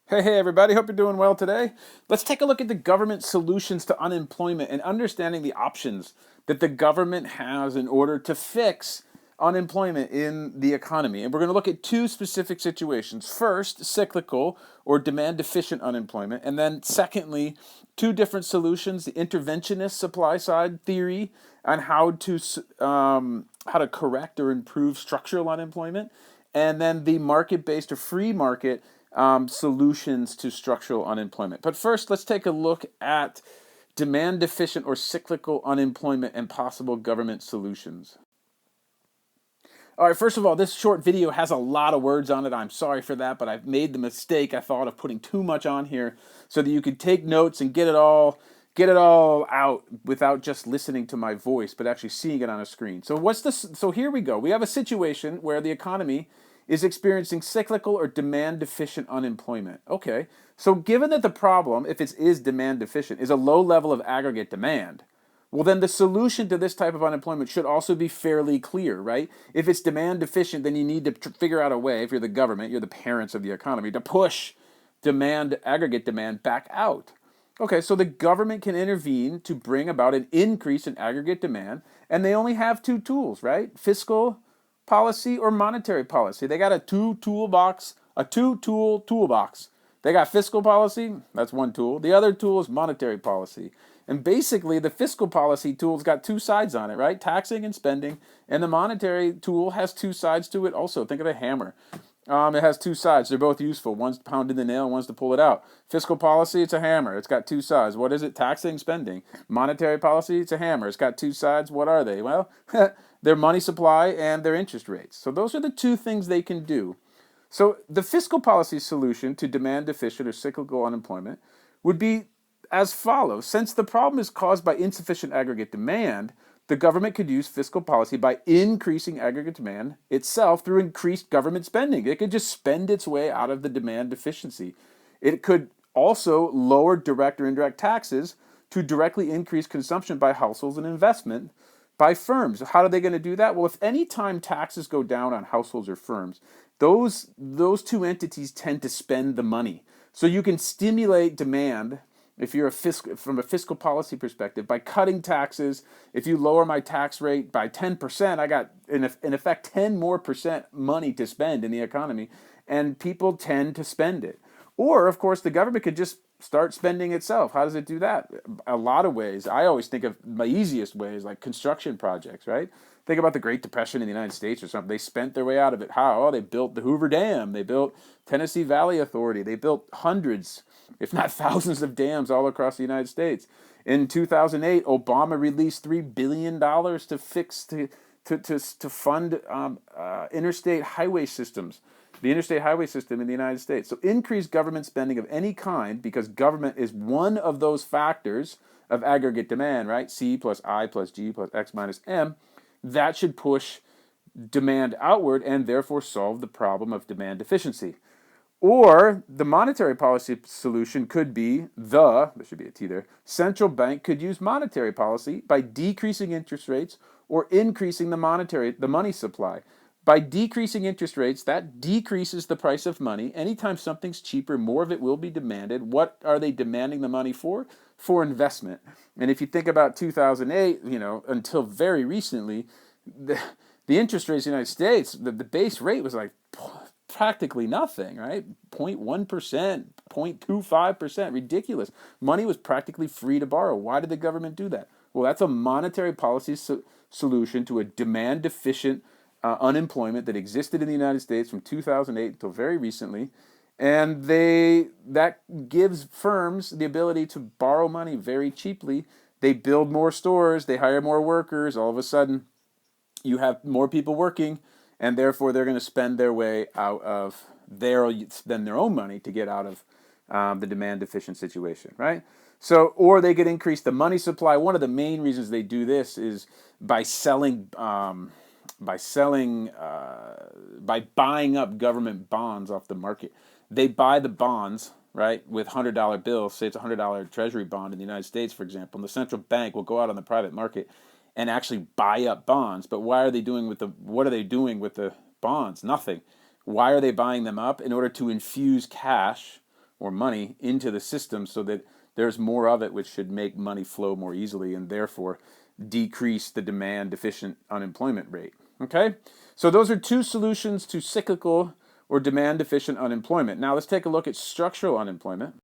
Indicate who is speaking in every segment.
Speaker 1: Hey, everybody. Hope you're doing well today. Let's take a look at the government solutions to unemployment and understanding the options that the government has in order to fix unemployment in the economy. And we're going to look at two specific situations. First, cyclical or demand deficient unemployment. And then, secondly, two different solutions, the interventionist supply side theory on how to correct or improve structural unemployment, and then the market-based or free market solutions to structural unemployment. But first, let's take a look at demand deficient or cyclical unemployment and possible government solutions. All right, first of all, this short video has a lot of words on it. I'm sorry for that, but I've made the mistake, I thought, of putting too much on here so that you could take notes and get it all out without just listening to my voice, but actually seeing it on a screen. So what's this? So here we go. We have a situation where the economy is experiencing cyclical or demand deficient unemployment. Okay. So given that the problem, if it is demand deficient, is a low level of aggregate demand, well, then the solution to this type of unemployment should also be fairly clear, right? If it's demand deficient, then you need to figure out a way, if you're the government, you're the parents of the economy, to push aggregate demand back out. Okay, so the government can intervene to bring about an increase in aggregate demand, and they only have two tools, right? Fiscal policy or monetary policy. They got a two-tool toolbox. They got fiscal policy, that's one tool. The other tool is monetary policy. And basically, the fiscal policy tool's got two sides on it, right? Taxing and spending. And the monetary tool has two sides to it also. Think of a hammer. It has two sides. They're both useful. One's to pound in the nail, one's to pull it out. Fiscal policy, it's a hammer. It's got two sides. What is it? Taxing, spending. Monetary policy, it's a hammer. It's got two sides. What are they? Well, their money supply and their interest rates. So those are the two things they can do. So the fiscal policy solution to demand deficient or cyclical unemployment would be as follows. Since the problem is caused by insufficient aggregate demand, the government could use fiscal policy by increasing aggregate demand itself through increased government spending. It could just spend its way out of the demand deficiency. It could also lower direct or indirect taxes to directly increase consumption by households and investment by firms. How are they going to do that? Well, if any time taxes go down on households or firms, those two entities tend to spend the money. So you can stimulate demand if you're from a fiscal policy perspective by cutting taxes. If you lower my tax rate by 10%, I got in effect 10 more percent money to spend in the economy, and people tend to spend it. Or, of course, the government could just start spending itself. How does it do that? A lot of ways. I always think of my easiest ways, like construction projects, right? Think about the Great Depression in the United States or something. They spent their way out of it. How? Oh, they built the Hoover Dam. They built Tennessee Valley Authority. They built hundreds, if not thousands, of dams all across the United States. In 2008, Obama released $3 billion to fund interstate highway systems, the interstate highway system in the United States. So increased government spending of any kind, because government is one of those factors of aggregate demand, right? C plus I plus G plus X minus M, that should push demand outward and therefore solve the problem of demand deficiency. Or the monetary policy solution could be there should be a T there, central bank could use monetary policy by decreasing interest rates or increasing the money supply. By decreasing interest rates, that decreases the price of money. Anytime something's cheaper, more of it will be demanded. What are they demanding the money for? For investment. And if you think about 2008, until very recently, the interest rates in the United States, the base rate was like practically nothing, right? 0.1%, 0.25%, ridiculous. Money was practically free to borrow. Why did the government do that? Well, that's a monetary policy solution to a demand deficient unemployment that existed in the United States from 2008 until very recently. And that gives firms the ability to borrow money very cheaply. They build more stores, they hire more workers. All of a sudden, you have more people working, and therefore they're going to spend their way out of their own money to get out of the demand deficient situation, right? So, or they could increase the money supply. One of the main reasons they do this is by buying up government bonds off the market. They buy the bonds, right, with $100 bills. Say it's a $100 Treasury bond in the United States, for example, and the central bank will go out on the private market and actually buy up bonds. But what are they doing with the bonds? Nothing. Why are they buying them up? In order to infuse cash or money into the system so that there's more of it, which should make money flow more easily and therefore decrease the demand deficient unemployment rate. Okay? So those are two solutions to cyclical or demand deficient unemployment. Now let's take a look at structural unemployment.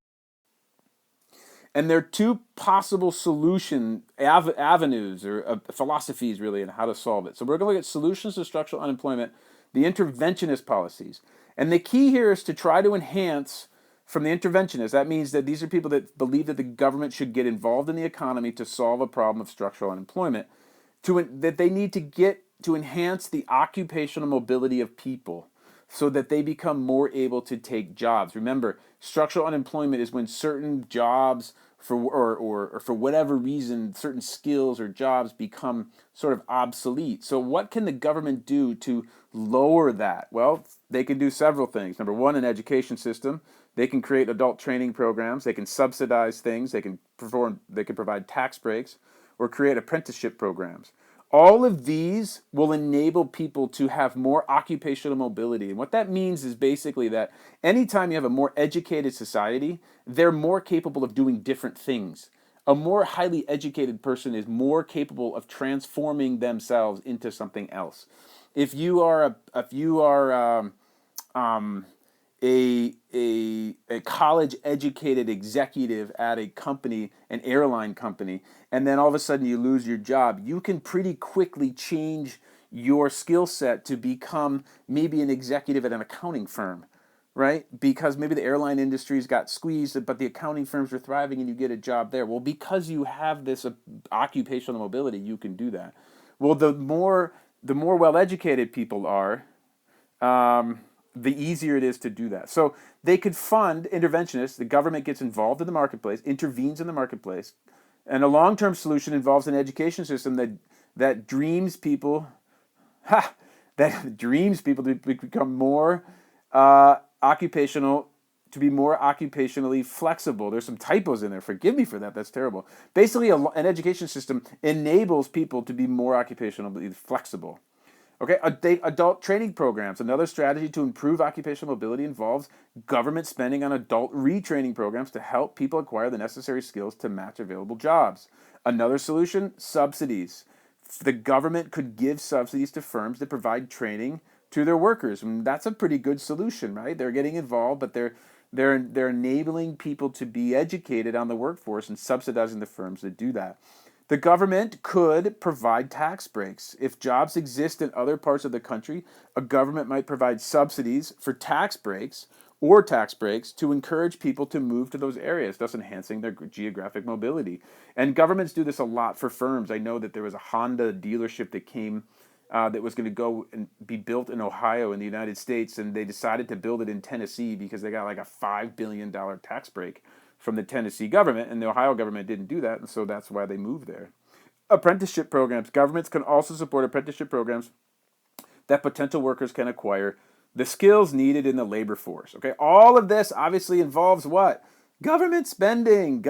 Speaker 1: And there are two possible solution avenues or philosophies really in how to solve it. So we're going to look at solutions to structural unemployment, the interventionist policies. And the key here is to try to enhance from the interventionists. That means that these are people that believe that the government should get involved in the economy to solve a problem of structural unemployment, that they need to get to enhance the occupational mobility of people so that they become more able to take jobs. Remember, structural unemployment is when certain jobs or for whatever reason, certain skills or jobs become sort of obsolete. So what can the government do to lower that? Well, they can do several things. Number one, an education system. They can create adult training programs. They can subsidize things. They can provide tax breaks or create apprenticeship programs. All of these will enable people to have more occupational mobility. And what that means is basically that anytime you have a more educated society, they're more capable of doing different things. A more highly educated person is more capable of transforming themselves into something else. If you are a college educated executive at a company, an airline company, and then all of a sudden you lose your job, you can pretty quickly change your skill set to become maybe an executive at an accounting firm, right? Because maybe the airline industry's got squeezed, but the accounting firms are thriving and you get a job there. Well, because you have this occupational mobility, you can do that. Well, the more well educated people are, the easier it is to do that. So they could fund interventionists. The government gets involved in the marketplace, intervenes in the marketplace, and a long-term solution involves an education system that dreams people, that dreams people to become more occupational, to be more occupationally flexible. There's some typos in there. Forgive me for that. That's terrible. Basically, an education system enables people to be more occupationally flexible. Okay, adult training programs. Another strategy to improve occupational mobility involves government spending on adult retraining programs to help people acquire the necessary skills to match available jobs. Another solution, subsidies. The government could give subsidies to firms that provide training to their workers. And that's a pretty good solution, right? They're getting involved, but they're enabling people to be educated on the workforce and subsidizing the firms that do that. The government could provide tax breaks. If jobs exist in other parts of the country, a government might provide subsidies for tax breaks to encourage people to move to those areas, thus enhancing their geographic mobility. And governments do this a lot for firms. I know that there was a Honda dealership that came that was going to go and be built in Ohio in the United States, and they decided to build it in Tennessee because they got like a $5 billion tax break from the Tennessee government, and the Ohio government didn't do that, and so that's why they moved there. Apprenticeship programs. Governments can also support apprenticeship programs that potential workers can acquire the skills needed in the labor force. Okay, all of this obviously involves what? Government spending,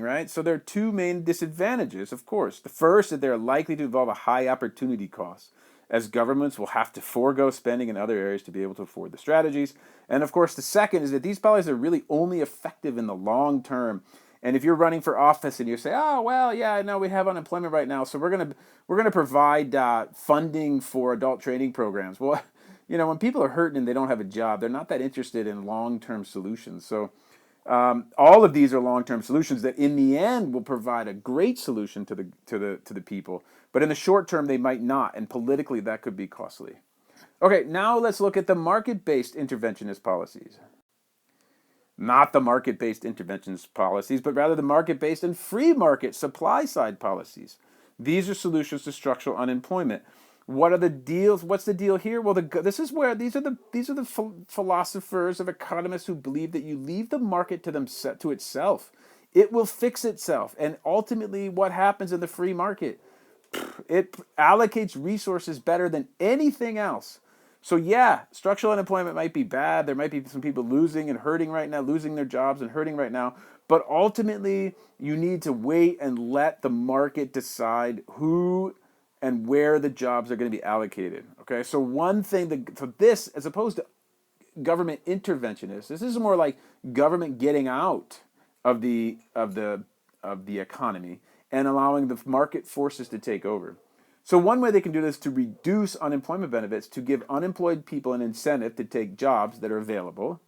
Speaker 1: right? So there are two main disadvantages, of course. The first is they're likely to involve a high opportunity cost, as governments will have to forego spending in other areas to be able to afford the strategies. And of course, the second is that these policies are really only effective in the long term. And if you're running for office and you say, "Oh, well, yeah, I know we have unemployment right now, so we're gonna provide funding for adult training programs." Well, when people are hurting and they don't have a job, they're not that interested in long-term solutions. So all of these are long-term solutions that, in the end, will provide a great solution to the people. But in the short term, they might not, and politically, that could be costly. Okay, now let's look at the market-based interventionist policies. Not the market-based interventionist policies, but rather the market-based and free market supply-side policies. These are solutions to structural unemployment. What are the deals? What's the deal here? Well, these are the philosophers of economists who believe that you leave the market to itself. It will fix itself, and ultimately, what happens in the free market? It allocates resources better than anything else. So yeah, structural unemployment might be bad. There might be some people losing and hurting right now, losing their jobs and hurting right now. But ultimately, you need to wait and let the market decide who and where the jobs are going to be allocated. Okay, so one thing, so this, as opposed to government interventionist. This is more like government getting out of the economy and allowing the market forces to take over. So one way they can do this is to reduce unemployment benefits to give unemployed people an incentive to take jobs that are available.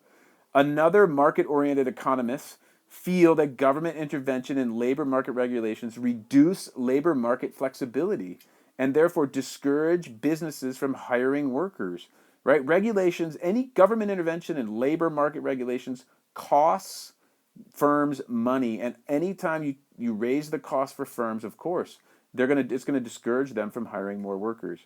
Speaker 1: Another market-oriented economists feel that government intervention and labor market regulations reduce labor market flexibility and therefore discourage businesses from hiring workers. Right? Regulations, any government intervention and labor market regulations costs firms money, and anytime you raise the cost for firms, of course, it's gonna discourage them from hiring more workers.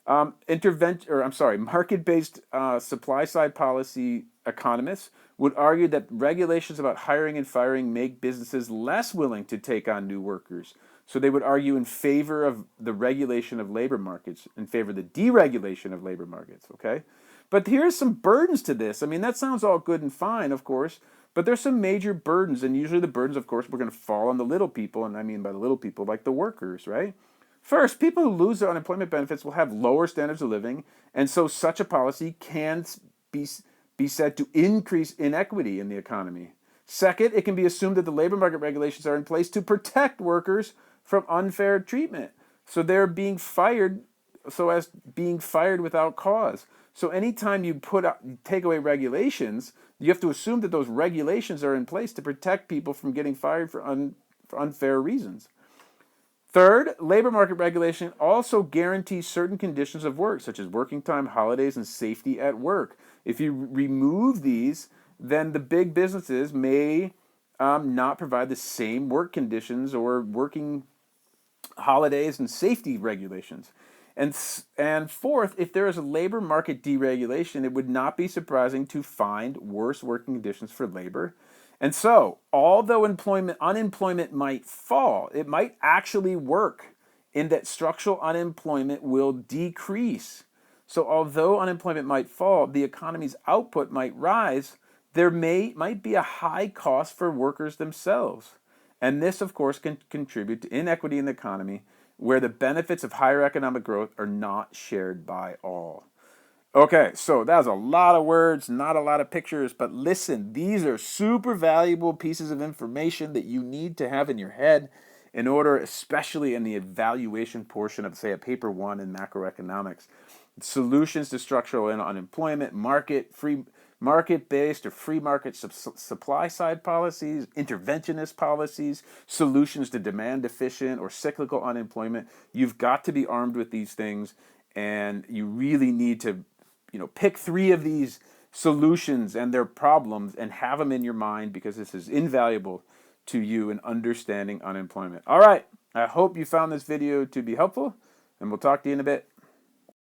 Speaker 1: Market-based supply-side policy economists would argue that regulations about hiring and firing make businesses less willing to take on new workers. So they would argue in favor of the regulation of labor markets, in favor of the deregulation of labor markets, okay? But here's some burdens to this. I mean, that sounds all good and fine, of course, but there's some major burdens, and usually the burdens, of course, we're going to fall on the little people, and I mean by the little people, like the workers, right? First, people who lose their unemployment benefits will have lower standards of living, and so such a policy can be said to increase inequity in the economy. Second, it can be assumed that the labor market regulations are in place to protect workers from unfair treatment. So they're being fired without cause. So anytime you take away regulations, you have to assume that those regulations are in place to protect people from getting fired for unfair reasons. Third, labor market regulation also guarantees certain conditions of work, such as working time, holidays, and safety at work. If you remove these, then the big businesses may not provide the same work conditions or working holidays and safety regulations. And fourth, if there is a labor market deregulation, it would not be surprising to find worse working conditions for labor. And so, although unemployment might fall, it might actually work in that structural unemployment will decrease. So although unemployment might fall, the economy's output might rise, there might be a high cost for workers themselves. And this, of course, can contribute to inequity in the economy, where the benefits of higher economic growth are not shared by all. Okay, so that was a lot of words, not a lot of pictures, but listen, these are super valuable pieces of information that you need to have in your head in order, especially in the evaluation portion of, say, a paper 1 in macroeconomics. Solutions to structural unemployment, market-based or free market supply-side policies, interventionist policies, solutions to demand-deficient or cyclical unemployment. You've got to be armed with these things, and you really need to pick 3 of these solutions and their problems and have them in your mind, because this is invaluable to you in understanding unemployment. All right, I hope you found this video to be helpful, and we'll talk to you in a bit.